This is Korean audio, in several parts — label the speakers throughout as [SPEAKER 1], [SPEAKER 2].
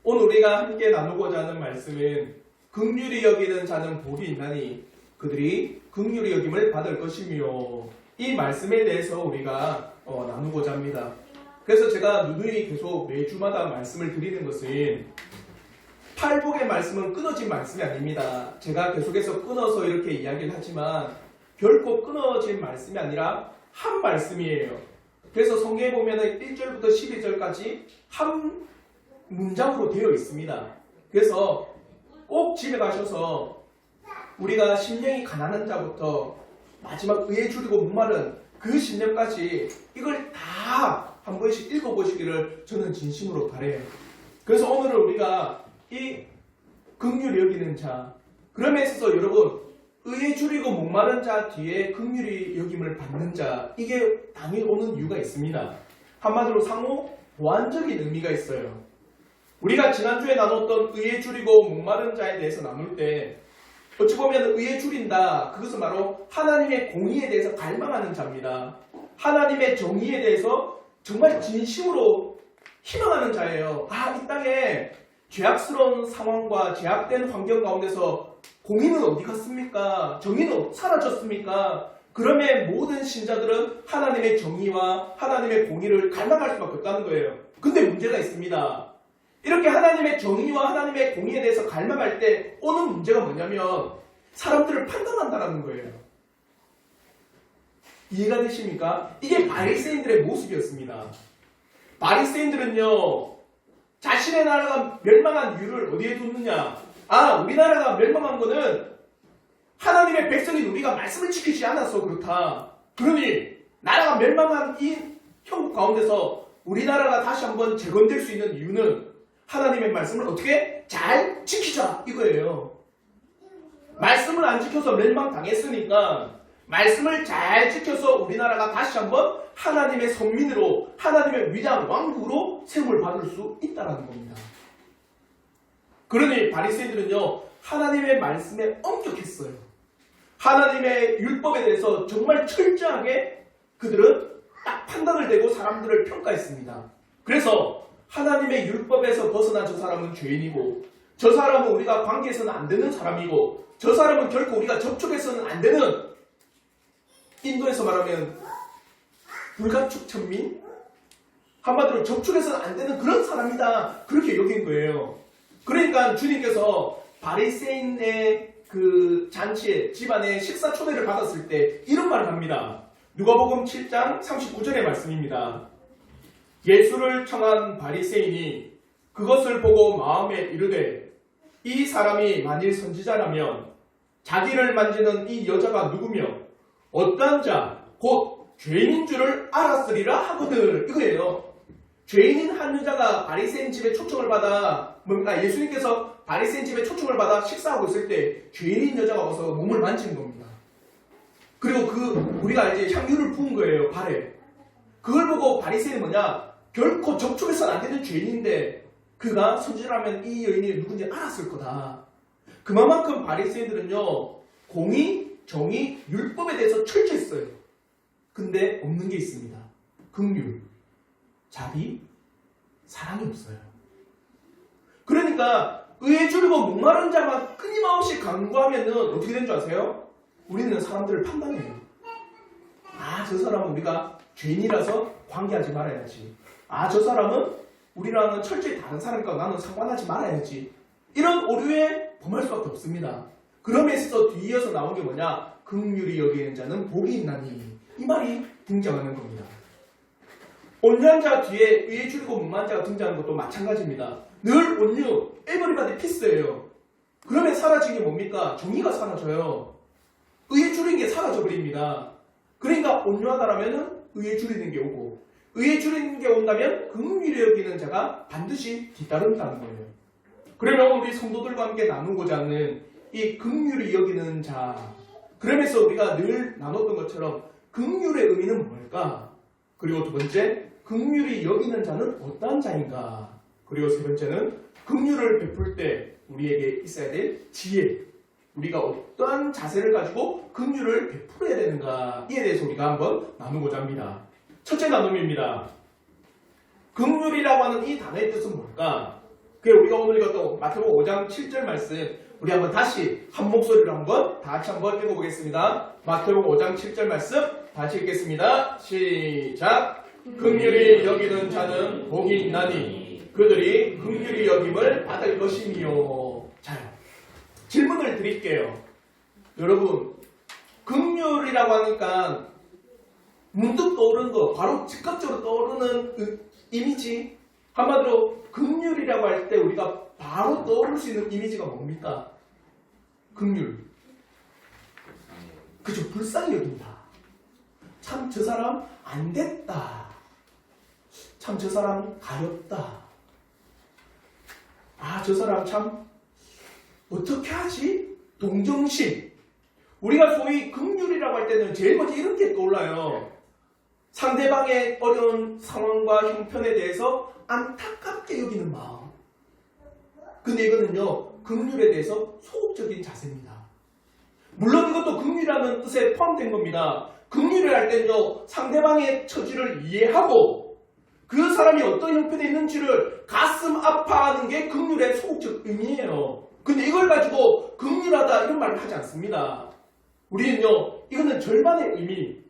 [SPEAKER 1] 오늘 우리가 함께 나누고자 하는 말씀은 긍휼히 여기는 자는 복이 있나니 그들이 긍휼히 여김을 받을 것이며, 이 말씀에 대해서 우리가 나누고자 합니다. 그래서 제가 누누이 계속 매주마다 말씀을 드리는 것은 팔복의 말씀은 끊어진 말씀이 아닙니다. 제가 계속해서 끊어서 이렇게 이야기를 하지만 결코 끊어진 말씀이 아니라 한 말씀이에요. 그래서 성경에 보면 1절부터 12절까지 한 문장으로 되어 있습니다. 그래서 꼭 집에 가셔서 우리가 심령이 가난한 자부터 마지막 의에 줄이고 목마른 그 심령까지 이걸 다 한 번씩 읽어보시기를 저는 진심으로 바라요. 그래서 오늘은 우리가 이 긍휼히 여기는 자, 그럼에 있어서 여러분 의에 줄이고 목마른 자 뒤에 긍휼히 여김을 받는 자, 이게 당연히 오는 이유가 있습니다. 한마디로 상호 보완적인 의미가 있어요. 우리가 지난주에 나눴던 의에 줄이고 목마른 자에 대해서 나눌 때 어찌 보면 의에 줄인다, 그것은 바로 하나님의 공의에 대해서 갈망하는 자입니다. 하나님의 정의에 대해서 정말 진심으로 희망하는 자예요. 이 땅에 죄악스러운 상황과 제약된 환경 가운데서 공의는 어디 갔습니까? 정의는 사라졌습니까? 그러면 모든 신자들은 하나님의 정의와 하나님의 공의를 갈망할 수밖에 없다는 거예요. 근데 문제가 있습니다. 이렇게 하나님의 정의와 하나님의 공의에 대해서 갈망할 때 오는 문제가 뭐냐면 사람들을 판단한다는 거예요. 이해가 되십니까? 이게 바리새인들의 모습이었습니다. 바리새인들은요, 자신의 나라가 멸망한 이유를 어디에 뒀느냐? 우리나라가 멸망한 거는 하나님의 백성인 우리가 말씀을 지키지 않아서 그렇다. 그러니 나라가 멸망한 이 형국 가운데서 우리나라가 다시 한번 재건될 수 있는 이유는 하나님의 말씀을 어떻게 잘 지키자, 이거예요. 말씀을 안 지켜서 멸망당했으니까 말씀을 잘 지켜서 우리나라가 다시 한번 하나님의 선민으로, 하나님의 위대한 왕국으로 세움을 받을 수 있다는 겁니다. 그러니 바리새인들은요, 하나님의 말씀에 엄격했어요. 하나님의 율법에 대해서 정말 철저하게 그들은 딱 판단을 대고 사람들을 평가했습니다. 그래서 하나님의 율법에서 벗어난 저 사람은 죄인이고, 저 사람은 우리가 관계해서는 안 되는 사람이고, 저 사람은 결코 우리가 접촉해서는 안 되는, 인도에서 말하면 불가촉 천민? 한마디로 접촉해서는 안 되는 그런 사람이다, 그렇게 여긴 거예요. 그러니까 주님께서 바리새인의 그 잔치에, 집안에 식사 초대를 받았을 때 이런 말을 합니다. 누가복음 7장 39절의 말씀입니다. 예수를 청한 바리새인이 그것을 보고 마음에 이르되 이 사람이 만일 선지자라면 자기를 만지는 이 여자가 누구며 어떠한 자, 곧 죄인인 줄을 알았으리라 하거든, 이거예요. 죄인인 한 여자가 바리새인 집에 초청을 받아, 예수님께서 바리새인 집에 초청을 받아 식사하고 있을 때 죄인인 여자가 와서 몸을 만지는 겁니다. 그리고 우리가 이제 향유를 부은 거예요, 발에. 그걸 보고 바리새인은 뭐냐? 결코 접촉해서는 안 되는 죄인인데 그가 선지자라면 이 여인이 누군지 알았을 거다. 그만큼 바리새인들은요, 공의, 정의, 율법에 대해서 철저했어요. 근데 없는 게 있습니다. 긍휼, 자비, 사랑이 없어요. 그러니까 의에 줄이고 목마른 자만 끊임없이 강구하면 어떻게 되는 줄 아세요? 우리는 사람들을 판단해요. 저 사람은 우리가 죄인이라서 관계하지 말아야지. 저 사람은 우리랑은 철저히 다른 사람이니까 나는 상관하지 말아야지. 이런 오류에 범할 수밖에 없습니다. 그러면서 뒤이어서 나온 게 뭐냐? 긍휼히 여기는 자는 복이 있나니, 이 말이 등장하는 겁니다. 온유한 자 뒤에 의에 줄이고 목마른 자가 등장하는 것도 마찬가지입니다. 늘 온유, everybody peace예요. 그러면 사라진 게 뭡니까? 정의가 사라져요. 의에 줄이는 게 사라져버립니다. 그러니까 온유하다라면 의에 줄이는 게 오고, 의에 줄이는 게 온다면 긍휼히 여기는 자가 반드시 뒤따른다는 거예요. 그러면 우리 성도들과 함께 나누고자 하는 이 긍휼히 여기는 자, 그러면서 우리가 늘 나눴던 것처럼 긍휼의 의미는 뭘까? 그리고 두 번째, 긍휼히 여기는 자는 어떠한 자인가? 그리고 세 번째는 긍휼을 베풀 때 우리에게 있어야 될 지혜, 우리가 어떠한 자세를 가지고 긍휼을 베풀어야 되는가, 이에 대해서 우리가 한번 나누고자 합니다. 첫째 나눔입니다. 긍휼이라고 하는 이 단어의 뜻은 뭘까? 그게 우리가 오늘 읽었던 마태복음 5장 7절 말씀 우리 한번 다시 한 목소리로 한번 다 같이 한번 읽어보겠습니다. 마태복음 5장 7절 말씀 다시 읽겠습니다. 시작. 긍휼히 여기는 자는 복이 있나니 그들이 긍휼히 여김을 받을 것이며. 자, 질문을 드릴게요. 여러분, 긍휼이라고 하니까 문득 떠오르는 거, 바로 즉각적으로 떠오르는 이미지, 한마디로 긍휼이라고 할 때 우리가 바로 떠오를 수 있는 이미지가 뭡니까? 긍휼. 그죠? 불쌍히 여긴다. 참 저 사람 안 됐다. 참 저 사람 가렵다. 아, 저 사람 참 어떻게 하지? 동정심. 우리가 소위 긍휼이라고 할 때는 제일 먼저 이런 게 떠올라요. 상대방의 어려운 상황과 형편에 대해서 안타깝게 여기는 마음. 근데 이거는요, 긍휼에 대해서 소극적인 자세입니다. 물론 이것도 긍휼이라는 뜻에 포함된 겁니다. 긍휼을 할 때는요, 상대방의 처지를 이해하고 그 사람이 어떤 형편에 있는지를 가슴 아파하는 게 긍휼의 소극적 의미예요. 근데 이걸 가지고 긍휼하다 이런 말을 하지 않습니다. 우리는요, 이거는 절반의 의미.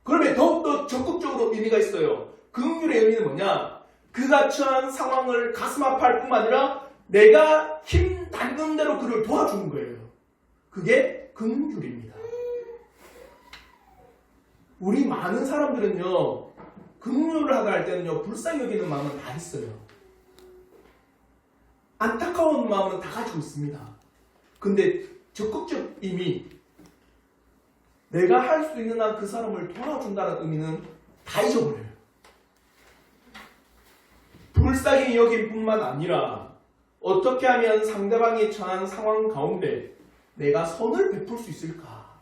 [SPEAKER 1] 그러면 더욱더 적극적으로 의미가 있어요. 긍휼의 의미는 뭐냐? 그가 처한 상황을 가슴 아파할 뿐만 아니라 내가 힘 닿는 대로 그를 도와주는 거예요. 그게 긍휼입니다. 우리 많은 사람들은요, 긍휼을 하다 할 때는요, 불쌍히 여기는 마음은 다 있어요. 안타까운 마음은 다 가지고 있습니다. 근데 적극적 의미, 내가 할 수 있는 한 그 사람을 도와준다는 의미는 다 잊어버려요. 불쌍히 여길 뿐만 아니라 어떻게 하면 상대방이 처한 상황 가운데 내가 선을 베풀 수 있을까?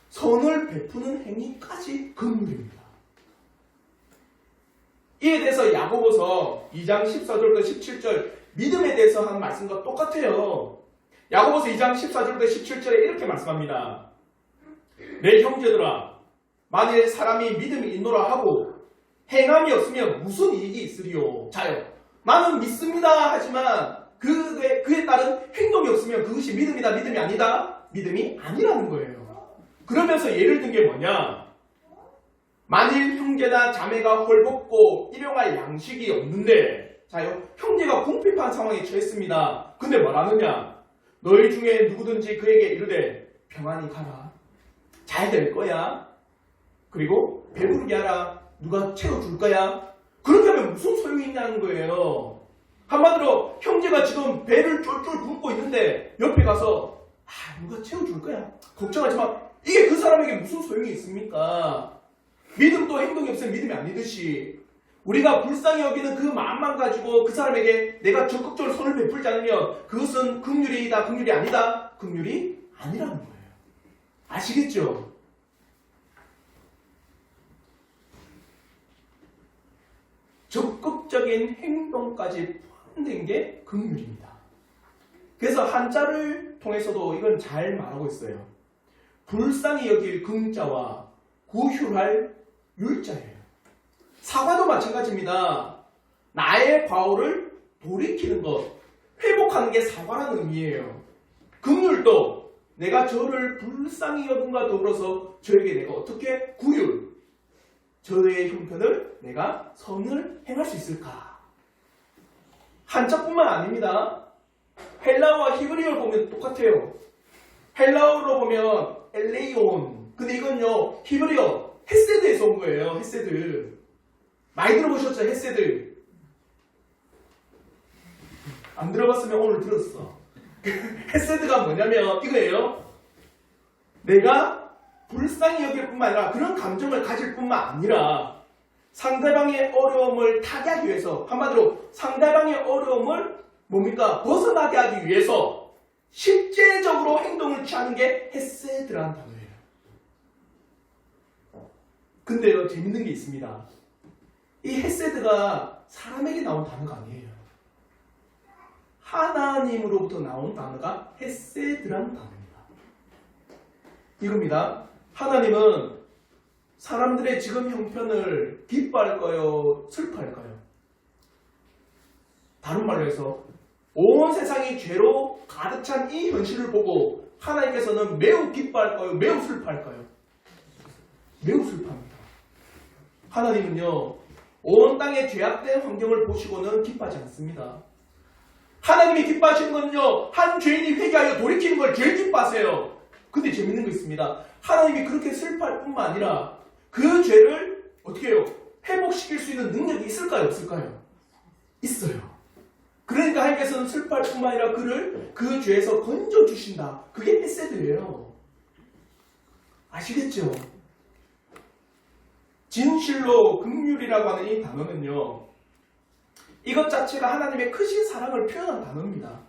[SPEAKER 1] 선을 베푸는 행위까지 긍휼입니다. 이에 대해서 야고보서 2장 14절부터 17절 믿음에 대해서 한 말씀과 똑같아요. 야고보서 2장 14절부터 17절에 이렇게 말씀합니다. 내 형제들아, 만일 사람이 믿음이 있노라 하고 행함이 없으면 무슨 이익이 있으리요? 자요, 나는 믿습니다 하지만 그에 따른 행동이 없으면 그것이 믿음이다, 믿음이 아니다? 믿음이 아니라는 거예요. 그러면서 예를 든 게 뭐냐? 만일 형제나 자매가 헐벗고 일용할 양식이 없는데, 자요, 형제가 궁핍한 상황에 처했습니다. 근데 뭐라느냐? 너희 중에 누구든지 그에게 이르되 평안히 가라, 잘 될 거야, 그리고 배부르게 하라, 누가 채워줄 거야. 그렇게 하면 무슨 소용이 있냐는 거예요. 한마디로 형제가 지금 배를 쫄쫄 굶고 있는데 옆에 가서 누가 채워줄 거야, 걱정하지 마, 이게 그 사람에게 무슨 소용이 있습니까? 믿음도 행동이 없으면 믿음이 아니듯이 우리가 불쌍히 여기는 그 마음만 가지고 그 사람에게 내가 적극적으로 손을 베풀지 않으면 그것은 긍휼이다, 긍휼이 아니다, 긍휼이 아니라는 거예요. 아시겠죠? 적극적인 행동까지 포함된 게 긍휼입니다. 그래서 한자를 통해서도 이건 잘 말하고 있어요. 불쌍히 여길 긍자와 구휼할 율자예요. 사과도 마찬가지입니다. 나의 과오를 돌이키는 것, 회복하는 게 사과라는 의미예요. 긍휼도 내가 저를 불쌍히 여김과 더불어서 저에게 내가 어떻게 구휼, 저의 형편을 내가 선을 행할 수 있을까? 한자뿐만 아닙니다. 헬라어와 히브리어를 보면 똑같아요. 헬라어로 보면 엘레이온, 근데 이건요 히브리어 헤세드에서 온 거예요. 헤세드 많이 들어보셨죠? 헤세드 안 들어봤으면 오늘 들었어. 헤세드가 뭐냐면 이거예요. 내가 불쌍히 여길 뿐만 아니라 그런 감정을 가질 뿐만 아니라 상대방의 어려움을 타개하기 위해서, 한마디로 상대방의 어려움을 뭡니까? 벗어나게 하기 위해서 실제적으로 행동을 취하는 게 헤세드라는 단어예요. 근데요, 재밌는 게 있습니다. 이 헤세드가 사람에게 나온 단어가 아니에요. 하나님으로부터 나온 단어가 헤세드라는 단어입니다. 이겁니다. 하나님은 사람들의 지금 형편을 기뻐할까요? 슬퍼할까요? 다른 말로 해서 온 세상이 죄로 가득 찬 이 현실을 보고 하나님께서는 매우 기뻐할까요? 매우 슬퍼할까요? 매우 슬퍼합니다. 하나님은요, 온 땅의 죄악된 환경을 보시고는 기뻐하지 않습니다. 하나님이 기뻐하시는 건요, 한 죄인이 회개하여 돌이키는 걸 제일 기뻐하세요. 근데 재밌는 거 있습니다. 하나님이 그렇게 슬퍼할 뿐만 아니라 그 죄를 어떻게 해요? 회복시킬 수 있는 능력이 있을까요? 없을까요? 있어요. 그러니까 하나님께서는 슬퍼할 뿐만 아니라 그를 그 죄에서 건져주신다. 그게 헤세드예요. 아시겠죠? 진실로 긍휼이라고 하는 이 단어는요, 이것 자체가 하나님의 크신 사랑을 표현한 단어입니다.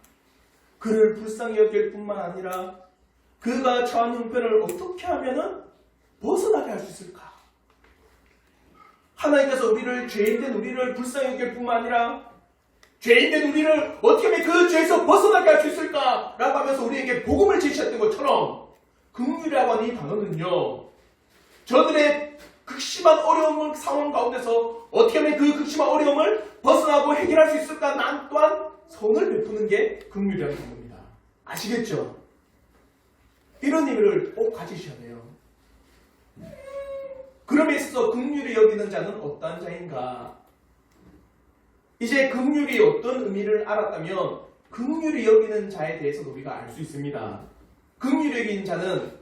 [SPEAKER 1] 그를 불쌍히 여길 뿐만 아니라 그가 처한 형편을 어떻게 하면 벗어나게 할 수 있을까? 하나님께서 우리를 죄인된 우리를 불쌍히 여길 뿐만 아니라 죄인된 우리를 어떻게 하면 그 죄에서 벗어나게 할 수 있을까? 라고 하면서 우리에게 복음을 제시했던 것처럼 긍휼이라고 하는 이 단어는요, 저들의 극심한 어려운 상황 가운데서 어떻게 하면 그 극심한 어려움을 벗어나고 해결할 수 있을까? 난 또한 선을 베푸는 게 긍휼이라는 겁니다. 아시겠죠? 이런 의미를 꼭 가지셔야 돼요. 그럼에 있어서 긍휼히 여기는 자는 어떠한 자인가? 이제 긍휼이 어떤 의미를 알았다면 긍휼히 여기는 자에 대해서 우리가 알 수 있습니다. 긍휼히 여기는 자는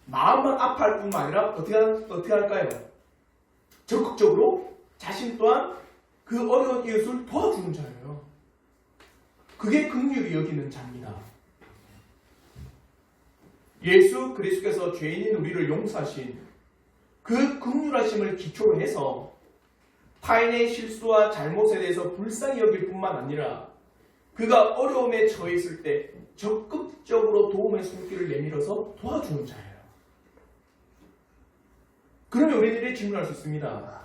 [SPEAKER 1] 마음만 아파할 뿐만 아니라 어떻게 할까요? 적극적으로 자신 또한 그 어려운 이웃을 도와주는 자예요. 그게 긍휼히 여기는 자입니다. 예수 그리스도께서 죄인인 우리를 용서하신 그 긍휼하심을 기초로 해서 타인의 실수와 잘못에 대해서 불쌍히 여길 뿐만 아니라 그가 어려움에 처해 있을 때 적극적으로 도움의 손길을 내밀어서 도와주는 자예요. 그러면 우리들이 질문할 수 있습니다.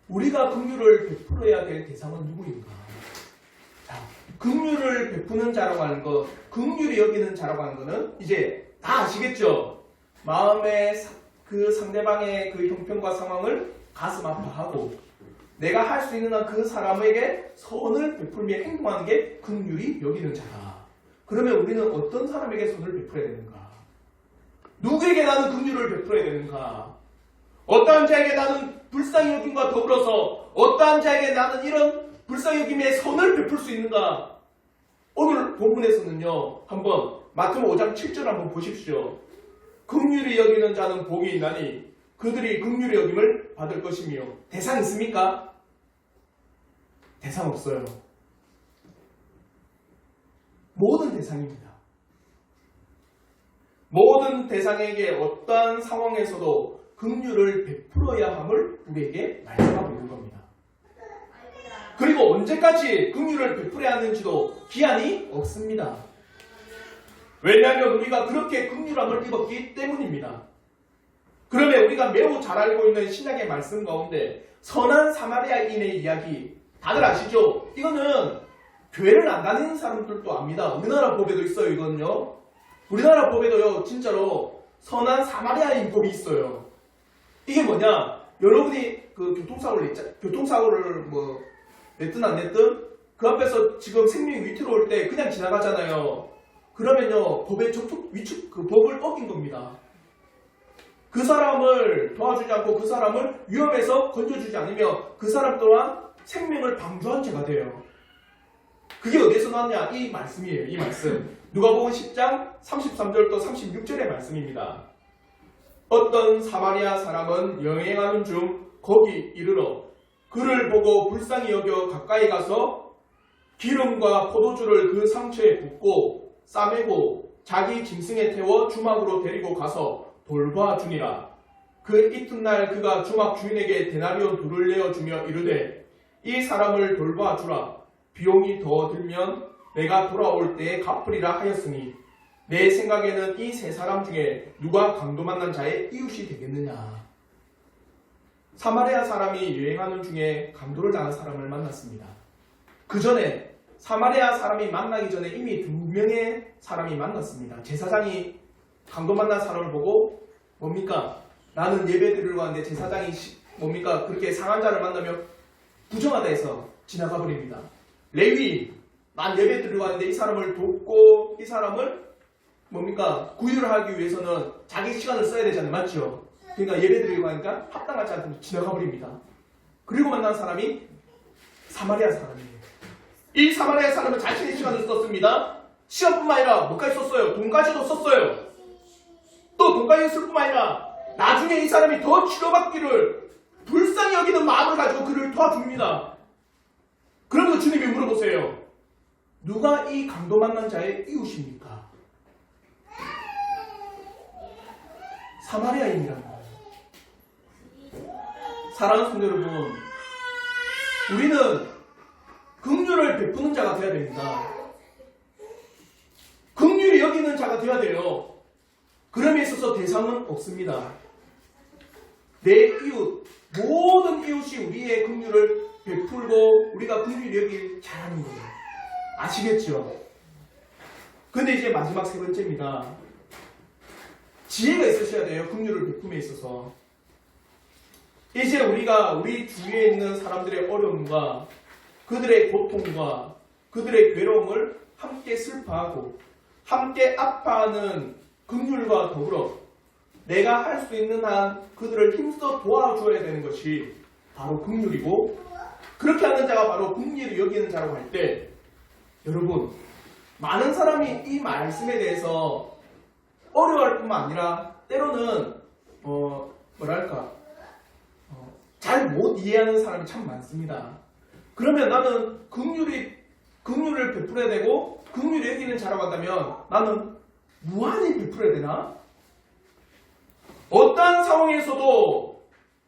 [SPEAKER 1] 우리가 긍휼을 베풀어야 될 대상은 누구인가? 자, 긍휼을 베푸는 자라고 하는 것, 긍휼히 여기는 자라고 하는 것은 이제 다 아시겠죠? 마음의 그 상대방의 그 형편과 상황을 가슴 아파하고 내가 할 수 있는 한 그 사람에게 선을 베풀며 행동하는 게 긍휼히 여기는 자다. 그러면 우리는 어떤 사람에게 선을 베풀어야 되는가? 누구에게 나는 긍휼을 베풀어야 되는가? 어떠한 자에게 나는 불쌍히 여김과 더불어서 어떠한 자에게 나는 이런 불쌍히 여김의 선을 베풀 수 있는가? 오늘 본문에서는요, 한번 마태복음 5장 7절 한번 보십시오. 긍휼히 여기는 자는 복이 있나니 그들이 긍휼히 여김을 받을 것이며. 대상 있습니까? 대상 없어요. 모든 대상입니다. 모든 대상에게 어떠한 상황에서도 긍휼을 베풀어야 함을 우리에게 말씀하고 있는 겁니다. 그리고 언제까지 긍휼을 베풀어야 하는지도 기한이 없습니다. 왜냐하면 우리가 그렇게 긍휼함을 입었기 때문입니다. 그러면 우리가 매우 잘 알고 있는 신약의 말씀 가운데 선한 사마리아인의 이야기 다들 아시죠? 이거는 교회를 안 다니는 사람들도 압니다. 우리나라 법에도 있어요. 이건요. 우리나라 법에도요, 진짜로 선한 사마리아인 법이 있어요. 이게 뭐냐? 여러분이 그 교통사고를 뭐 냈든 안 냈든 그 앞에서 지금 생명이 위태로울 때 그냥 지나가잖아요. 그러면요, 법의 그 법을 어긴 겁니다. 그 사람을 도와주지 않고 그 사람을 위험에서 건져주지 않으며 그 사람 또한 생명을 방조한 죄가 돼요. 그게 어디에서 나왔냐? 이 말씀이에요. 이 말씀. 누가복음 10장 33절부터 36절의 말씀입니다. 어떤 사마리아 사람은 여행하는 중 거기 이르러 그를 보고 불쌍히 여겨 가까이 가서 기름과 포도주를 그 상처에 붓고 싸매고 자기 짐승에 태워 주막으로 데리고 가서 돌봐주니라. 그 이튿날 그가 주막 주인에게 데나리온 둘을 내어주며 이르되 이 사람을 돌봐주라. 비용이 더 들면 내가 돌아올 때에 갚으리라 하였으니 내 생각에는 이 세 사람 중에 누가 강도 만난 자의 이웃이 되겠느냐. 사마리아 사람이 여행하는 중에 강도를 당한 사람을 만났습니다. 그 전에 사마리아 사람이 만나기 전에 이미 2명의 사람이 만났습니다. 제사장이 강도 만난 사람을 보고 뭡니까? 나는 예배 드리러 왔는데 제사장이 뭡니까? 그렇게 상한 자를 만나면 부정하다 해서 지나가 버립니다. 레위, 난 예배 드리고 왔는데 이 사람을 돕고 이 사람을 뭡니까? 구휼을 하기 위해서는 자기 시간을 써야 되잖아요. 맞죠? 그러니까 예배 드리고 하니까 합당하지 않고 지나가 버립니다. 그리고 만난 사람이 사마리아 사람이에요. 이 사마리아 사람은 자신의 시간을 썼습니다. 시간뿐만 아니라 뭐까지 썼어요? 돈까지도 썼어요. 또 돈까지 쓸 뿐만 아니라 나중에 이 사람이 더 치료받기를 불쌍히 여기는 마음을 가지고 그를 도와줍니다. 그러면서 주님이 물어보세요. 누가 이 강도 만난 자의 이웃입니까? 사마리아인이라는 거예요. 사랑하는 성도 여러분, 우리는 긍휼을 베푸는 자가 되어야 됩니다. 긍휼히 여기는 자가 되어야 돼요. 그럼에 있어서 대상은 없습니다. 내 이웃, 모든 이웃이 우리의 긍휼을 베풀고 우리가 긍휼히 여길 잘하는 거예요. 아시겠죠? 근데 이제 마지막 세 번째입니다. 지혜가 있으셔야 돼요. 긍휼을 베품에 있어서. 이제 우리가 우리 주위에 있는 사람들의 어려움과 그들의 고통과 그들의 괴로움을 함께 슬퍼하고 함께 아파하는 긍휼과 더불어 내가 할 수 있는 한 그들을 힘써 도와줘야 되는 것이 바로 긍휼이고, 그렇게 하는 자가 바로 긍휼히 여기는 자라고 할 때, 여러분, 많은 사람이 이 말씀에 대해서 어려워할 뿐만 아니라 때로는 잘 못 이해하는 사람이 참 많습니다. 그러면 나는 긍휼을 베풀어야 되고 긍휼히 여기는 자라고 한다면 나는 무한히 베풀어야 되나? 어떠한 상황에서도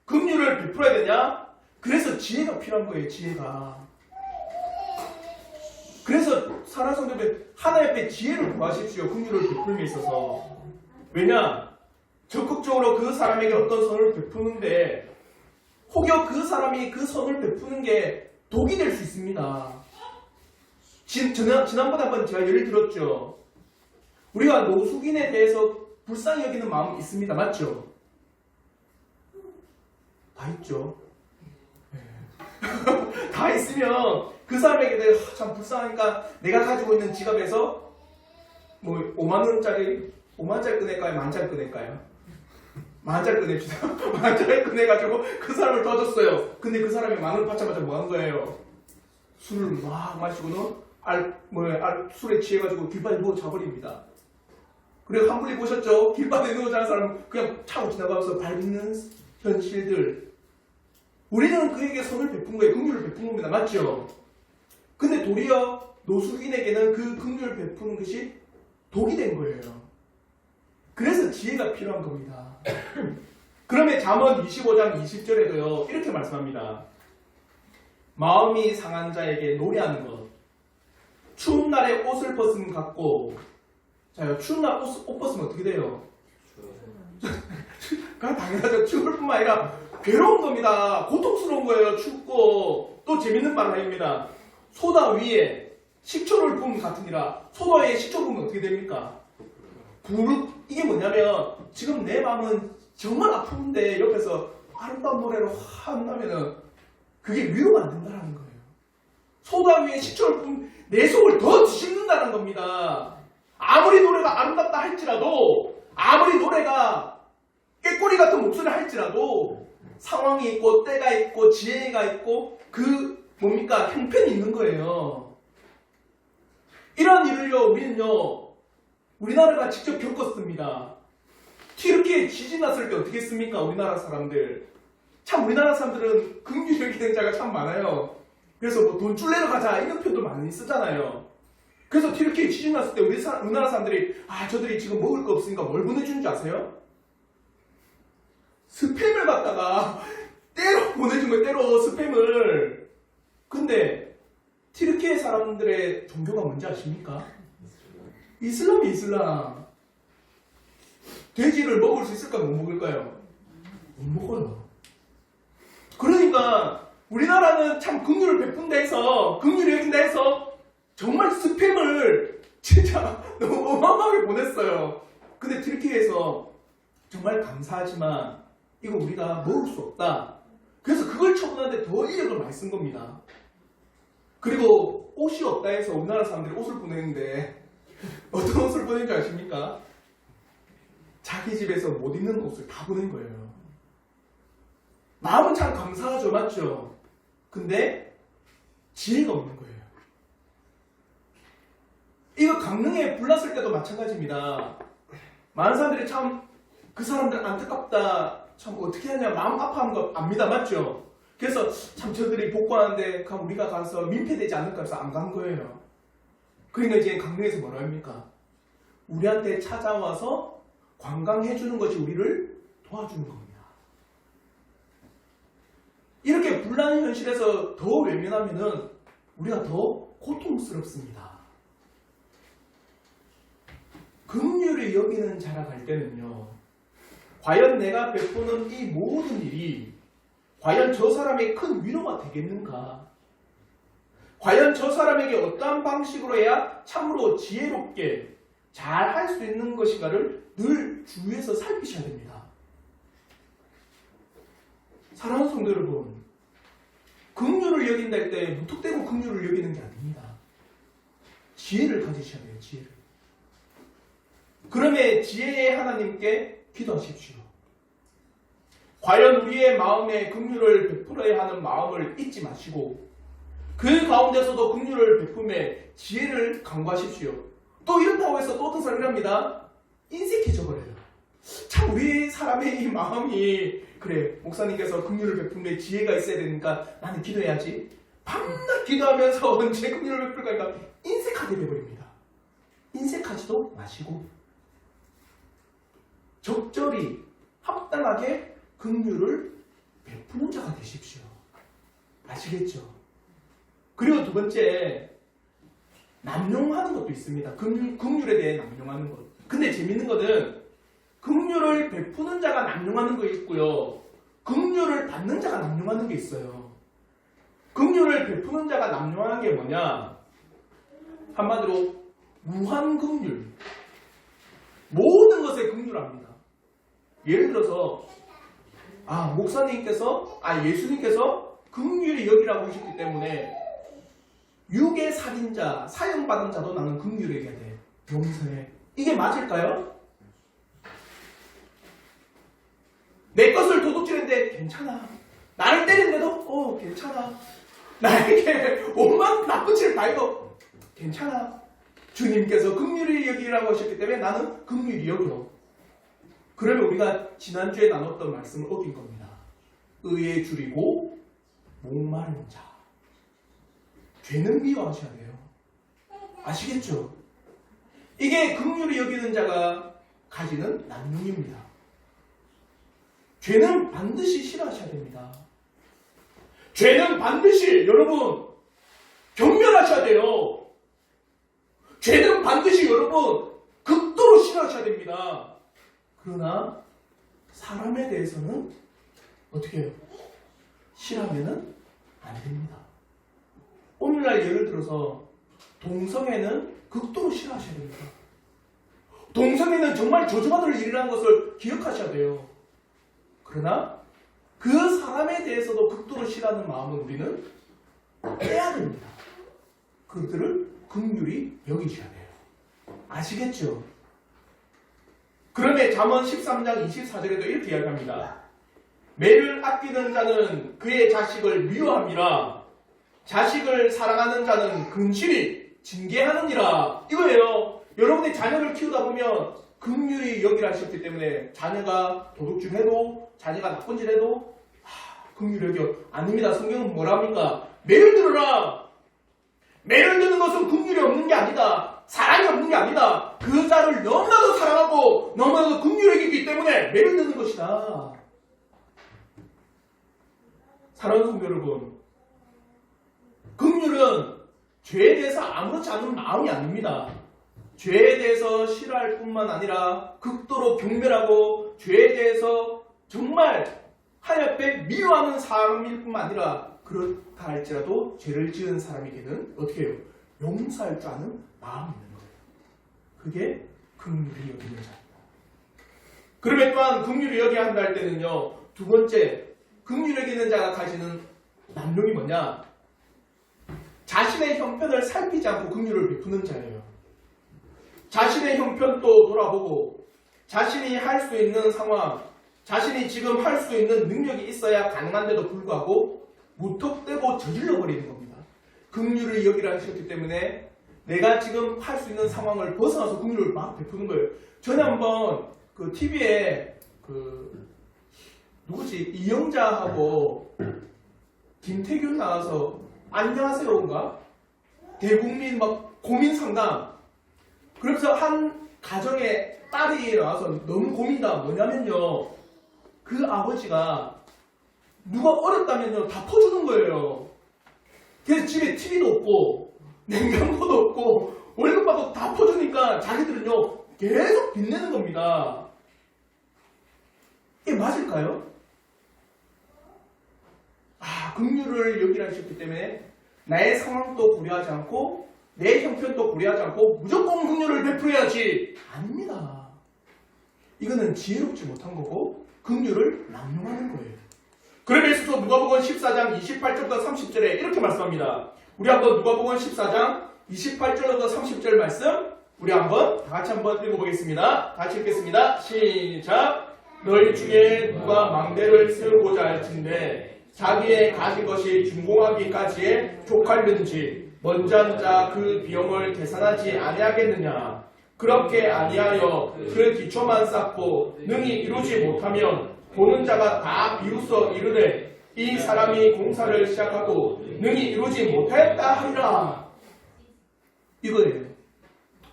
[SPEAKER 1] 긍휼을 베풀어야 되냐? 그래서 지혜가 필요한 거예요. 지혜가. 그래서 사랑하는 성도들, 하나님 앞에 지혜를 구하십시오. 긍휼을 베풀며 있어서. 왜냐? 적극적으로 그 사람에게 어떤 선을 베푸는데 혹여 그 사람이 그 선을 베푸는 게 독이 될 수 있습니다. 지난번에 한번 제가 예를 들었죠. 우리가 노숙인에 대해서 불쌍히 여기는 마음이 있습니다. 맞죠? 다 있죠. 다 있으면 그 사람에게 참 불쌍하니까 내가 가지고 있는 지갑에서 뭐 5만원짜리 꺼낼까요? 만짜리 꺼낼까요? 만짜리 꺼냅시다. 만짜리 꺼내가지고 그 사람을 도와줬어요. 근데 그 사람이 만원 받자마자 뭐 한 거예요? 술을 막 마시고는 술에 취해가지고 길바닥에 누워 자버립니다. 그리고 한분이 보셨죠? 길바닥에 누워 자는 사람 그냥 차고 지나가면서 밟는 현실들. 우리는 그에게 선을 베푼 거예요. 긍휼을 베푼 겁니다. 맞죠? 근데 도리어 노숙인에게는 그 긍휼을 베푸는 것이 독이 된 거예요. 그래서 지혜가 필요한 겁니다. 그러면 잠언 25장 20절에도요. 이렇게 말씀합니다. 마음이 상한 자에게 노래하는 것. 추운 날에 옷을 벗음 같고, 자요, 추운 날 옷 벗으면 어떻게 돼요? 그건 당연하죠. 추울 뿐만 아니라 괴로운 겁니다. 고통스러운 거예요. 춥고. 또 재밌는 말을 합니다. 소다 위에 식초를 부음 같으니라. 소다 위에 식초 부으면 어떻게 됩니까? 이게 뭐냐면 지금 내 마음은 정말 아픈데 옆에서 아름다운 노래로 한다면은 그게 위로가 안 된다는 거예요. 소다 위에 식초를 부으면 내 속을 더 뒤집는다는 겁니다. 아무리 노래가 아름답다 할지라도, 아무리 노래가 꾀꼬리 같은 목소리를 할지라도 상황이 있고 때가 있고 지혜가 있고 형편이 있는 거예요. 이런 일을요, 우리는요, 우리나라가 직접 겪었습니다. 튀르키예 지진 났을 때 어떻게 했습니까? 우리나라 사람들. 참 우리나라 사람들은 긍휼히 여기는 자가 참 많아요. 그래서 뭐 돈 줄래러 가자 이런 표현도 많이 쓰잖아요. 그래서 튀르키예 지진 났을 때 우리나라 사람들이 저들이 지금 먹을 거 없으니까 뭘 보내주는지 아세요? 스팸을 갖다가 때로 보내준 거예요. 때로 스팸을. 근데 튀르키예 사람들의 종교가 뭔지 아십니까? 이슬람이 이슬람. 돼지를 먹을 수 있을까 못 먹을까요? 못 먹어요. 그러니까 우리나라는 참 긍휼을 베푼다 해서, 긍휼을 여긴다 해서 정말 스팸을 진짜 너무 어마어마하게 보냈어요. 근데 튀르키예에서 정말 감사하지만 이거 우리가 먹을 수 없다. 그래서 그걸 처분하는데 더 인력을 많이 쓴 겁니다. 그리고 옷이 없다 해서 우리나라 사람들이 옷을 보내는데 어떤 옷을 보낸 줄 아십니까? 자기 집에서 못 입는 옷을 다 보낸 거예요. 마음은 참 감사하죠, 맞죠? 근데 지혜가 없는 거예요. 이거 강릉에 불났을 때도 마찬가지입니다. 많은 사람들이 참 그 사람들 안타깝다, 참 어떻게 하냐 마음 아파하는 거 압니다, 맞죠? 그래서 참 저들이 복구하는데 그럼 우리가 가서 민폐되지 않을까 해서 안 간 거예요. 그러니까 이제 강릉에서 뭐라 합니까? 우리한테 찾아와서 관광해주는 것이 우리를 도와주는 겁니다. 이렇게 불난 현실에서 더 외면하면은 우리가 더 고통스럽습니다. 긍휼히 여기는 자라 갈 때는요, 과연 내가 베푸는 이 모든 일이 과연 저 사람에게 큰 위로가 되겠는가? 과연 저 사람에게 어떠한 방식으로 해야 참으로 지혜롭게 잘 할 수 있는 것인가를 늘 주위에서 살피셔야 됩니다. 사랑하는 성도 여러분, 긍휼을 여긴다 할 때 무턱대고 긍휼을 여기는 게 아닙니다. 지혜를 가지셔야 돼요, 지혜를. 그러면 지혜의 하나님께 기도하십시오. 과연 우리의 마음에 긍휼을 베풀어야 하는 마음을 잊지 마시고 그 가운데서도 긍휼을 베품에 지혜를 강구하십시오. 또 이렇다고 해서 또 어떤 사람이 합니다. 인색해져 버려요. 참 우리 사람의 이 마음이 그래, 목사님께서 긍휼을 베품에 지혜가 있어야 되니까 나는 기도해야지. 밤낮 기도하면서 언제 긍휼을 베풀까 하니까 인색하게 돼버립니다. 인색하지도 마시고 적절히 합당하게 긍휼을 베푸는 자가 되십시오. 아시겠죠? 그리고 두 번째, 남용하는 것도 있습니다. 긍휼에 대해 남용하는 것. 근데 재밌는 것은 긍휼을 베푸는 자가 남용하는 거 있고요, 긍휼을 받는 자가 남용하는 게 있어요. 긍휼을 베푸는 자가 남용하는 게 뭐냐? 한마디로 무한 긍휼. 모든 것에 긍휼합니다. 예를 들어서 목사님께서 예수님께서 긍휼히 여기라고 하셨기 때문에 유괴 살인자, 사형받은 자도 나는 긍휼히 여겨야 돼. 용서해. 이게 맞을까요? 내 것을 도둑질했는데 괜찮아. 나를 때리는데도 괜찮아. 나에게 온갖 나쁜 짓을 다 해도 괜찮아. 주님께서 긍휼히 여기라고 하셨기 때문에 나는 긍휼히 여겨. 그러면 우리가 지난주에 나눴던 말씀을 어긴 겁니다. 의에 줄이고 목마른 자. 죄는 미워하셔야 돼요. 아시겠죠? 이게 긍휼히 여기는 자가 가지는 남용입니다. 죄는 반드시 싫어하셔야 됩니다. 죄는 반드시 여러분 경멸하셔야 돼요. 죄는 반드시 여러분 극도로 싫어하셔야 됩니다. 그러나 사람에 대해서는 어떻게 해요? 싫어하면은 안 됩니다. 오늘날 예를 들어서 동성애는 극도로 싫어하셔야 됩니다. 동성애는 정말 저주받을 일이라는 것을 기억하셔야 돼요. 그러나 그 사람에 대해서도 극도로 싫어하는 마음은 우리는 빼야 됩니다. 그들을 긍휼히 여기셔야 돼요. 아시겠죠? 그러면 잠언 13장 24절에도 이렇게 이야기합니다. 매를 아끼는 자는 그의 자식을 미워함이라. 자식을 사랑하는 자는 근실히 징계하느니라. 이거예요. 여러분이 자녀를 키우다 보면 긍휼히 여기라 하셨기 때문에 자녀가 도둑질해도 자녀가 나쁜 짓 해도 긍휼히 여겨. 아닙니다. 성경은 뭐라 합니까? 매를 들어라. 매를 드는 것은 긍휼이 없는 게 아니다. 사랑이 없는 게 아니다. 그 자를 너무나도 사랑하고 너무나도 긍휼히 여기기 때문에 매를 드는 것이다. 사랑하는 성도 여러분, 긍휼은 죄에 대해서 아무렇지 않은 마음이 아닙니다. 죄에 대해서 싫어할 뿐만 아니라 극도로 경멸하고 죄에 대해서 정말 하얗게 미워하는 사람일 뿐만 아니라 그렇다 할지라도 죄를 지은 사람에게는 어떻게 해요? 용서할 줄 아는 마음이 있는 거예요. 그게 긍휼히 여기는 자입니다. 그러면 또한 긍휼히 여겨야 한다 할 때는요, 두 번째 긍휼히 여기는 자가 가지는 남용이 뭐냐? 자신의 형편을 살피지 않고 긍휼을 베푸는 자예요. 자신의 형편도 돌아보고 자신이 할 수 있는 상황, 자신이 지금 할 수 있는 능력이 있어야 가능한데도 불구하고 무턱대고 저질러 버리는 겁니다. 긍휼을 여기라 하셨기 때문에 내가 지금 할 수 있는 상황을 벗어나서 긍휼을 막 베푸는 거예요. 전에 한번 그 TV에 누구지? 이영자하고 김태균 나와서 안녕하세요인가? 대국민 막 고민 상담. 그러면서 한 가정에 딸이 나와서 너무 고민다. 뭐냐면요. 그 아버지가 누가 어렵다면요. 다 퍼주는 거예요. 그래서 집에 TV도 없고 냉장고도 없고 월급 받고 다 퍼주니까 자기들은요. 계속 빚내는 겁니다. 이게 맞을까요? 긍휼을 여기라 하셨기 때문에 나의 상황도 고려하지 않고 내 형편도 고려하지 않고 무조건 긍휼을 베풀어야지. 아닙니다. 이거는 지혜롭지 못한 거고 긍휼을 남용하는 거예요. 그러면서 누가복음 14장 28절부터 30절에 이렇게 말씀합니다. 우리 한번 누가복음 14장 28절부터 30절 말씀 우리 한번 다 같이 한번 읽어보겠습니다. 같이 읽겠습니다. 시작. 너희 중에 누가 망대를 세우고자 할진대 자기의 가진 것이 준공하기까지에 족할는지 먼저 한 자 그 비용을 계산하지 아니하겠느냐. 그렇게 아니하여 그 기초만 쌓고 능히 이루지 못하면 보는 자가 다 비웃어 이르되 이 사람이 공사를 시작하고 능히 이루지 못했다 하리라. 이거예요.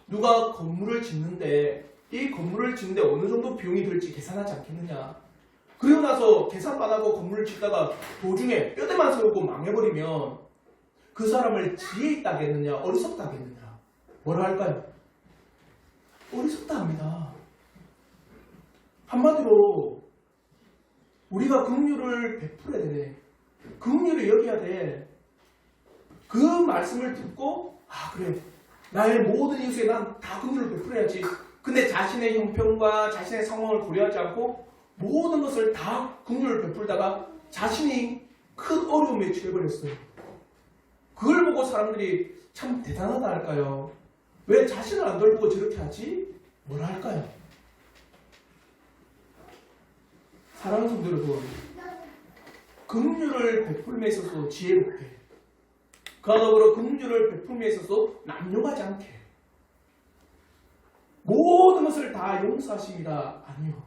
[SPEAKER 1] 누가 건물을 짓는데 이 건물을 짓는데 어느 정도 비용이 들지 계산하지 않겠느냐. 그리고 나서 계산 안 하고 건물을 짓다가 도중에 뼈대만 세우고 망해버리면 그 사람을 지혜 있다 하겠느냐 어리석다 하겠느냐. 뭐라 할까요? 어리석다 합니다. 한마디로 우리가 긍휼을 베풀어야 되네. 긍휼을 여겨야 돼. 그 말씀을 듣고 그래 나의 모든 이웃에 난 다 긍휼을 베풀어야지. 근데 자신의 형편과 자신의 상황을 고려하지 않고 모든 것을 다 긍휼을 베풀다가 자신이 큰 어려움에 처해버렸어요. 그걸 보고 사람들이 참 대단하다 할까요? 왜 자신을 안 돌보고 저렇게 하지? 뭐라 할까요? 사랑하는 성도 여러분, 긍휼을 베풀며 있어서 지혜롭게, 그와 더불어 긍휼을 베풀며 있어서 남용하지 않게, 모든 것을 다 용서하십니다. 아니요.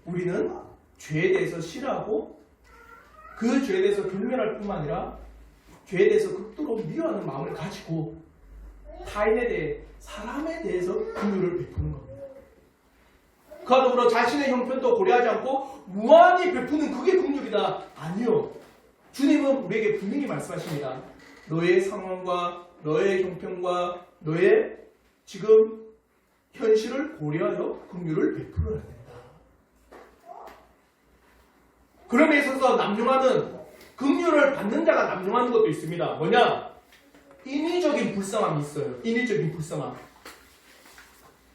[SPEAKER 1] 우리는 죄에 대해서 싫어하고 그 죄에 대해서 경멸할 뿐만 아니라 죄에 대해서 극도로 미워하는 마음을 가지고 타인에 대해, 사람에 대해서 긍휼을 베푸는 겁니다. 그와 더불어 자신의 형편도 고려하지 않고 무한히 베푸는 그게 긍휼이다. 아니요. 주님은 우리에게 분명히 말씀하십니다. 너의 상황과 너의 형편과 너의 지금 현실을 고려하여 긍휼을 베풀어야 된다. 그럼에 있어서 남용하는, 긍휼을 받는 자가 남용하는 것도 있습니다. 뭐냐? 인위적인 불쌍함이 있어요. 인위적인 불쌍함.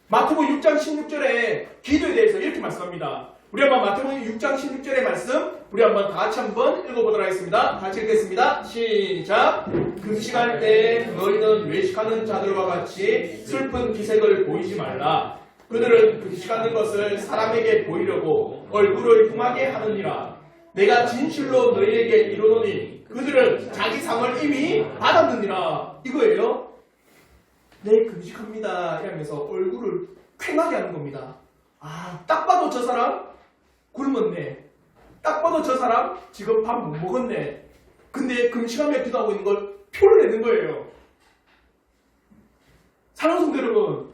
[SPEAKER 1] 마태복음 6장 16절에 기도에 대해서 이렇게 말씀합니다. 우리 한번 마태복음 6장 16절의 말씀 우리 한번 다 같이 한번 읽어보도록 하겠습니다. 같이 읽겠습니다. 시작. 금식할 때 너희는 외식하는 자들과 같이 슬픈 기색을 보이지 말라. 그들은 금식하는 것을 사람에게 보이려고 얼굴을 흉하게 하느니라. 내가 진실로 너희에게 이르노니 그들은 자기 상을 이미 받았느니라. 이거예요. 네, 금식합니다. 이러면서 얼굴을 퀭하게 하는 겁니다. 딱 봐도 저 사람 굶었네. 딱 봐도 저 사람 지금 밥 못 먹었네. 근데 금식하며 기도하고 있는 걸 표를 내는 거예요. 사랑하는 성도 여러분,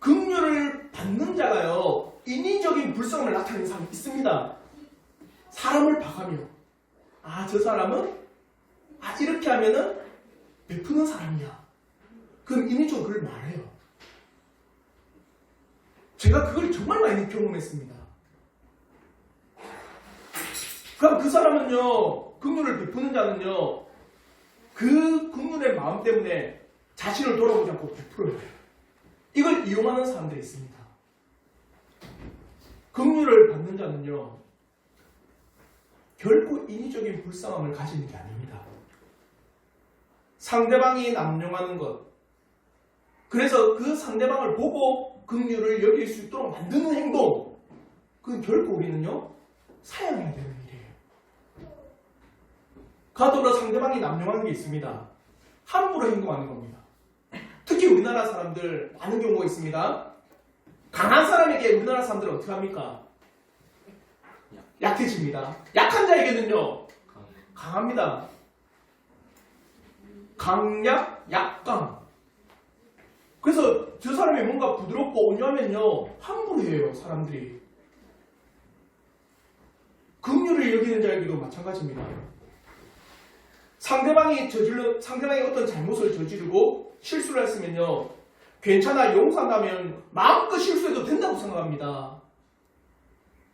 [SPEAKER 1] 긍휼을 받는 자가요, 인위적인 불쌍함을 나타내는 사람이 있습니다. 사람을 봐가며 저 사람은 이렇게 하면은 베푸는 사람이야. 그럼 인위적으로 그걸 말해요. 제가 그걸 정말 많이 경험했습니다. 그럼 그 사람은요, 긍휼을 베푸는 자는요, 그 긍휼의 마음 때문에 자신을 돌아보지 않고 베풀어요. 이걸 이용하는 사람들이 있습니다. 긍휼을 받는 자는요, 결코 인위적인 불쌍함을 가지는 게 아닙니다. 상대방이 남용하는 것. 그래서 그 상대방을 보고 긍휼을 여길 수 있도록 만드는 행동. 그건 결코 우리는요, 사양해야 되는 일이에요. 가더러 상대방이 남용하는 게 있습니다. 함부로 행동하는 겁니다. 특히 우리나라 사람들 많은 경우가 있습니다. 강한 사람에게 우리나라 사람들은 어떻게 합니까? 약해집니다. 약한 자에게는요, 강합니다. 강약, 약강. 그래서 저 사람이 뭔가 부드럽고 온유하면요, 함부로 해요, 사람들이. 긍휼을 여기는 자에게도 마찬가지입니다. 상대방이 어떤 잘못을 저지르고 실수를 했으면요, 괜찮아, 용서한다면 마음껏 실수해도 된다고 생각합니다.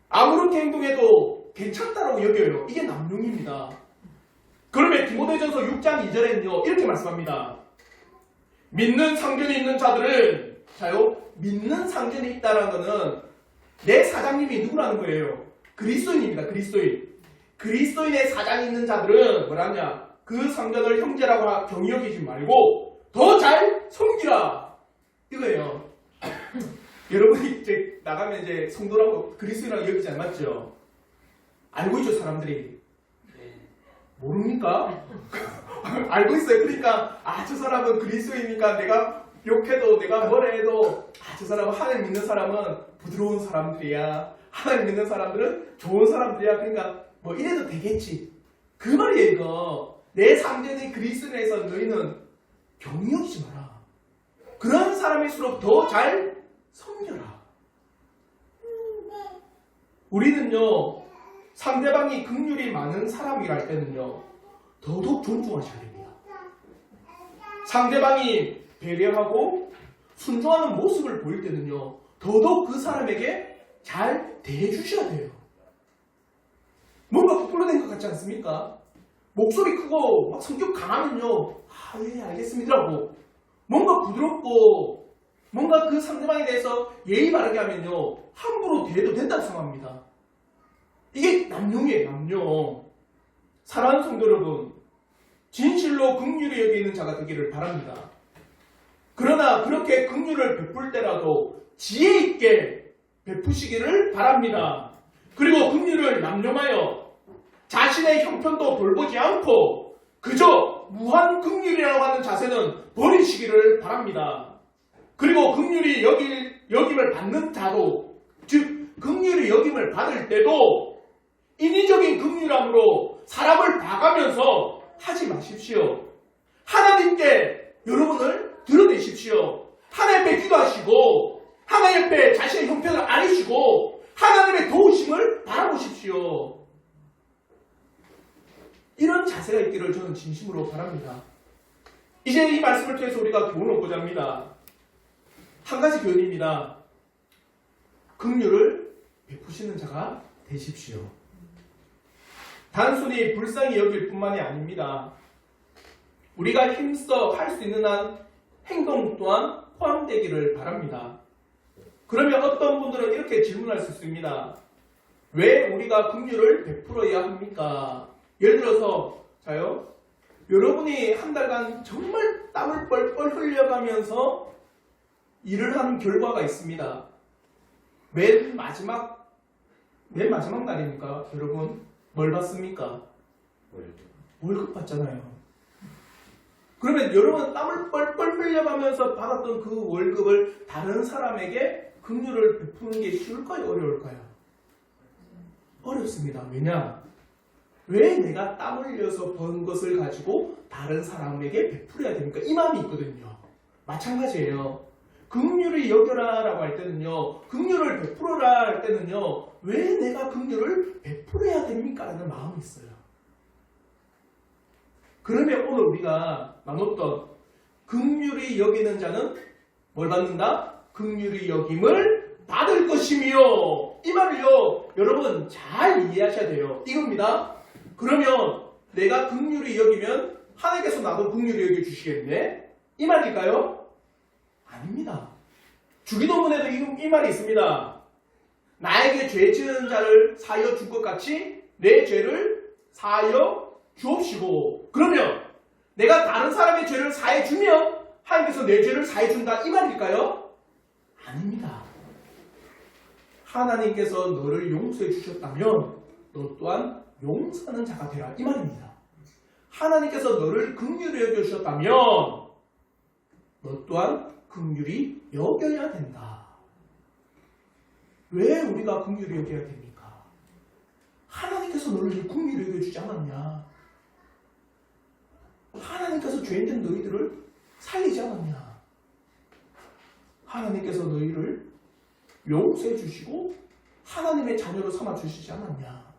[SPEAKER 1] 아무렇게 행동해도 괜찮다라고 여겨요. 이게 남용입니다. 그러면 디모데전서 6장 2절에는요, 이렇게 말씀합니다. 믿는 상견이 있는 자들은, 자요, 믿는 상견이 있다라는 것은 내 사장님이 누구라는 거예요? 그리스도인입니다. 그리스도인의 사장이 있는 자들은 뭐라냐? 그 상견을 형제라고 경히 여기지 말고 더 잘 섬기라. 이거예요. 여러분이 이제 나가면 이제 성도라고 그리스도인이라고 여기지 않았죠? 알고 있죠, 사람들이? 모릅니까? 알고 있어요. 그러니까 저 사람은 그리스도이니까 내가 욕해도 내가 뭐라 해도 저 사람은 하나님 믿는 사람은 부드러운 사람들이야. 하나님 믿는 사람들은 좋은 사람들이야. 그러니까 뭐 이래도 되겠지. 그 말이에요, 이거. 내 상전이 그리스도인에서 너희는 경히 여기지 마라. 그런 사람일수록 더 잘 섬겨라. 우리는요, 상대방이 긍휼이 많은 사람이랄 때는요, 더더욱 존중하셔야 됩니다. 상대방이 배려하고 순종하는 모습을 보일 때는요, 더더욱 그 사람에게 잘 대해주셔야 돼요. 뭔가 부풀러낸 것 같지 않습니까? 목소리 크고 막 성격 강하면요, 예, 알겠습니다라고. 뭔가 부드럽고 뭔가 그 상대방에 대해서 예의 바르게 하면요, 함부로 대해도 된다고 생각합니다. 이게 남용이에요, 남용. 사랑하는 성도 여러분, 진실로 긍휼히 여기는 자가 되기를 바랍니다. 그러나 그렇게 긍휼을 베풀 때라도 지혜 있게 베푸시기를 바랍니다. 그리고 긍휼을 남용하여 자신의 형편도 돌보지 않고 그저 무한 긍휼이라고 하는 자세는 버리시기를 바랍니다. 그리고 긍휼히 여김을 받는 자도, 즉 긍휼히 여김을 받을 때도 인위적인 긍휼함으로 사람을 봐가면서 하지 마십시오. 하나님께 여러분을 드러내십시오. 하나님 앞에 기도하시고 하나님 앞에 자신의 형편을 아리시고 하나님의 도우심을 바라보십시오. 이런 자세가 있기를 저는 진심으로 바랍니다. 이제 이 말씀을 통해서 우리가 교훈을 얻고자 합니다. 한 가지 교훈입니다. 긍휼을 베푸시는 자가 되십시오. 단순히 불쌍히 여길 뿐만이 아닙니다. 우리가 힘써 할 수 있는 한 행동 또한 포함되기를 바랍니다. 그러면 어떤 분들은 이렇게 질문할 수 있습니다. 왜 우리가 긍휼을 베풀어야 합니까? 예를 들어서 자요, 여러분이 한 달간 정말 땀을 뻘뻘 흘려가면서 일을 한 결과가 있습니다. 맨 마지막 날입니까? 여러분 뭘 받습니까? 월급 받잖아요. 그러면 여러분 땀을 뻘뻘 흘려가면서 받았던 그 월급을 다른 사람에게 긍휼을 베푸는 게 쉬울까요? 어려울까요? 어렵습니다. 왜냐? 왜 내가 땀 흘려서 번 것을 가지고 다른 사람에게 베풀어야 됩니까? 이 마음이 있거든요. 마찬가지예요. 긍휼히 여겨라 라고 할 때는요, 긍휼을 베풀어라 할 때는요, 왜 내가 긍휼을 베풀어야 됩니까? 라는 마음이 있어요. 그러면 오늘 우리가 나눴던 긍휼히 여기는 자는 뭘 받는다? 긍휼히 여김을 받을 것이며, 이 말을요 여러분 잘 이해하셔야 돼요. 이겁니다. 그러면 내가 긍휼히 여기면 하나님께서 나도 긍휼히 여겨주시겠네? 이 말일까요? 아닙니다. 주기도문에도 이 말이 있습니다. 나에게 죄 지은 자를 사하여 줄 것 같이 내 죄를 사하여 주옵시고. 그러면 내가 다른 사람의 죄를 사해주면 하나님께서 내 죄를 사해준다 이 말일까요? 아닙니다. 하나님께서 너를 용서해 주셨다면 너 또한 용서하는 자가 되라 이 말입니다. 하나님께서 너를 긍휼히 여겨주셨다면 너 또한 긍휼히 여겨야 된다. 왜 우리가 긍휼히 여겨야 됩니까? 하나님께서 너를 긍휼히 여겨주지 않았냐? 하나님께서 죄인된 너희들을 살리지 않았냐? 하나님께서 너희를 용서해 주시고 하나님의 자녀로 삼아 주시지 않았냐?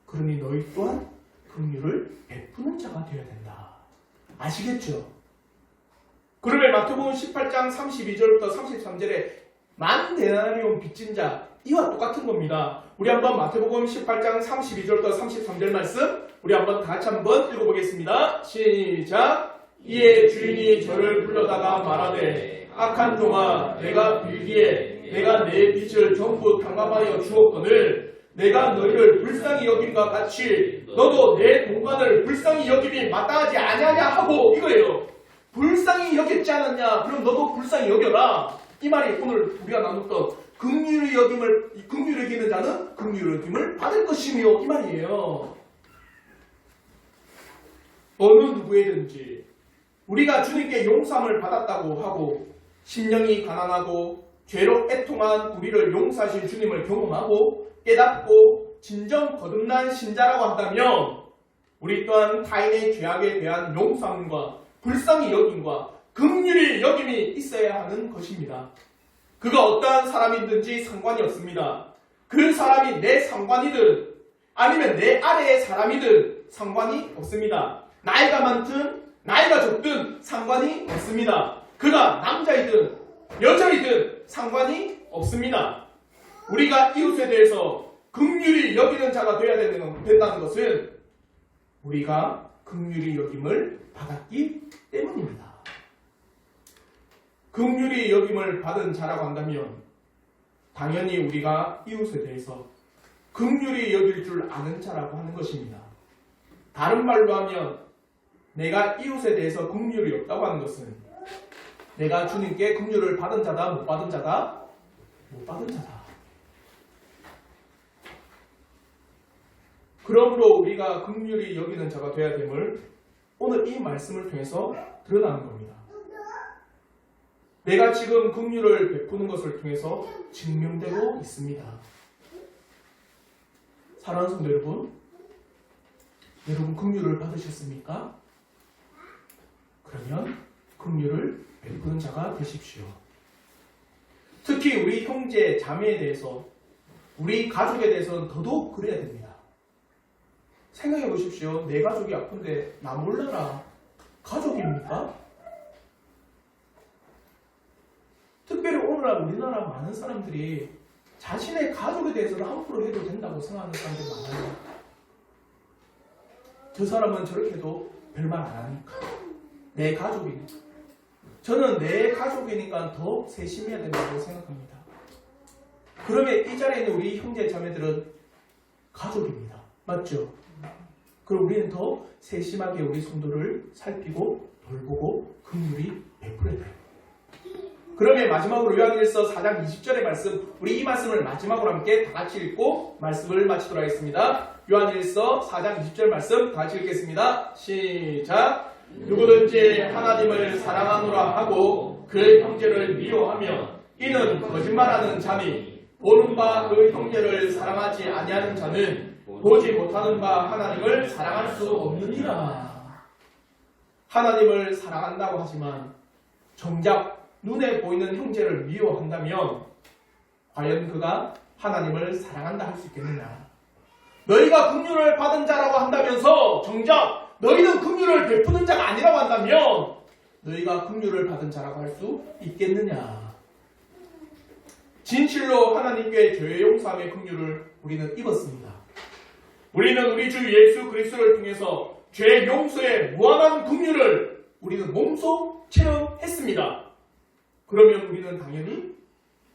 [SPEAKER 1] 그러니 너희 또한 긍휼을 베푸는 자가 되어야 된다. 아시겠죠? 그러면 마태복음 18장 32절부터 33절에 만 데나리온 빚진 자 이와 똑같은 겁니다. 우리 한번 마태복음 18장 32절부터 33절 말씀 우리 한번 다 같이 한번 읽어보겠습니다. 시작. 이에 주인이 저를 불러다가 말하되 악한 종아 내가 빌기에 내가 내 빚을 전부 탕감하여 주었거늘 내가 너희를 불쌍히 여김과 같이 너도 내 동관을 불쌍히 여김이 마땅하지 아니하냐 하고 이거예요. 불쌍히 여겼지 않았냐? 그럼 너도 불쌍히 여겨라. 이 말이 오늘 우리가 나눴던 긍휼히 여기는 자는 긍휼히 여김을 받을 것이며 이 말이에요. 어느 누구에든지 우리가 주님께 용서함을 받았다고 하고 심령이 가난하고 죄로 애통한 우리를 용서하신 주님을 경험하고 깨닫고 진정 거듭난 신자라고 한다면 우리 또한 타인의 죄악에 대한 용서함과 불쌍히 여김과 긍휼히 여김이 있어야 하는 것입니다. 그가 어떠한 사람이든지 상관이 없습니다. 그 사람이 내 상관이든 아니면 내 아래의 사람이든 상관이 없습니다. 나이가 많든 나이가 적든 상관이 없습니다. 그가 남자이든 여자이든 상관이 없습니다. 우리가 이웃에 대해서 긍휼히 여기는 자가 되어야 된다는 것은 우리가 긍휼히 여김을 받았기 때문입니다. 긍휼히 여김을 받은 자라고 한다면 당연히 우리가 이웃에 대해서 긍휼히 여길 줄 아는 자라고 하는 것입니다. 다른 말로 하면 내가 이웃에 대해서 긍휼이 없다고 하는 것은 내가 주님께 긍휼을 받은 자다, 못 받은 자다? 못 받은 자다. 그러므로 우리가 긍휼히 여기는 자가 되어야 됨을 오늘 이 말씀을 통해서 드러나는 겁니다. 내가 지금 긍휼을 베푸는 것을 통해서 증명되고 있습니다. 사랑하는 성도 여러분, 여러분 긍휼을 받으셨습니까? 그러면 긍휼을 베푸는 자가 되십시오. 특히 우리 형제, 자매에 대해서 우리 가족에 대해서는 더더욱 그래야 됩니다. 생각해 보십시오. 내 가족이 아픈데 나 몰라라. 가족입니까? 특별히 오늘날 우리나라 많은 사람들이 자신의 가족에 대해서는 함부로 해도 된다고 생각하는 사람들이 많아요. 저 사람은 저렇게 해도 별말 안 하니까. 내 가족이니까. 저는 내 가족이니까 더 세심해야 된다고 생각합니다. 그러면 이 자리에 있는 우리 형제 자매들은 가족입니다. 맞죠? 그럼 우리는 더 세심하게 우리 성도를 살피고 돌보고 긍휼히 베풀어야 돼요. 그러면 마지막으로 요한일서 4장 20절의 말씀, 우리 이 말씀을 마지막으로 함께 다 같이 읽고 말씀을 마치도록 하겠습니다. 요한일서 4장 20절 말씀 다 같이 읽겠습니다. 시작. 누구든지 하나님을 사랑하노라 하고 그 형제를 미워하면 이는 거짓말하는 자니 보는 바 그 형제를 사랑하지 아니하는 자는 보지 못하는 바 하나님을 사랑할 수 없느니라. 하나님을 사랑한다고 하지만 정작 눈에 보이는 형제를 미워한다면 과연 그가 하나님을 사랑한다 할 수 있겠느냐? 너희가 긍휼을 받은 자라고 한다면서 정작 너희는 긍휼을 베푸는 자가 아니라고 한다면 너희가 긍휼을 받은 자라고 할 수 있겠느냐? 진실로 하나님께 죄 용서함의 긍휼을 우리는 입었습니다. 우리는 우리 주 예수 그리스도를 통해서 죄 용서의 무한한 긍휼을 우리는 몸소 체험했습니다. 그러면 우리는 당연히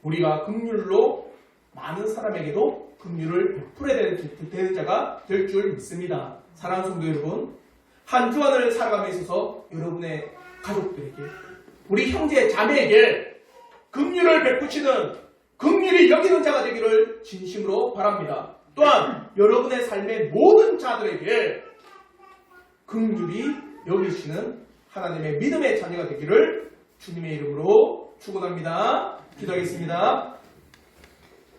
[SPEAKER 1] 우리가 긍휼로 많은 사람에게도 긍휼을 베풀어야 되는 자가 될 줄 믿습니다. 사랑하는 성도 여러분, 한 주안을 살아감에 있어서 여러분의 가족들에게, 우리 형제 자매에게 긍휼을 베푸시는, 긍휼히 여기는 자가 되기를 진심으로 바랍니다. 또한 여러분의 삶의 모든 자들에게 긍휼히 여기시는 하나님의 믿음의 자녀가 되기를 주님의 이름으로 축원합니다. 기도하겠습니다.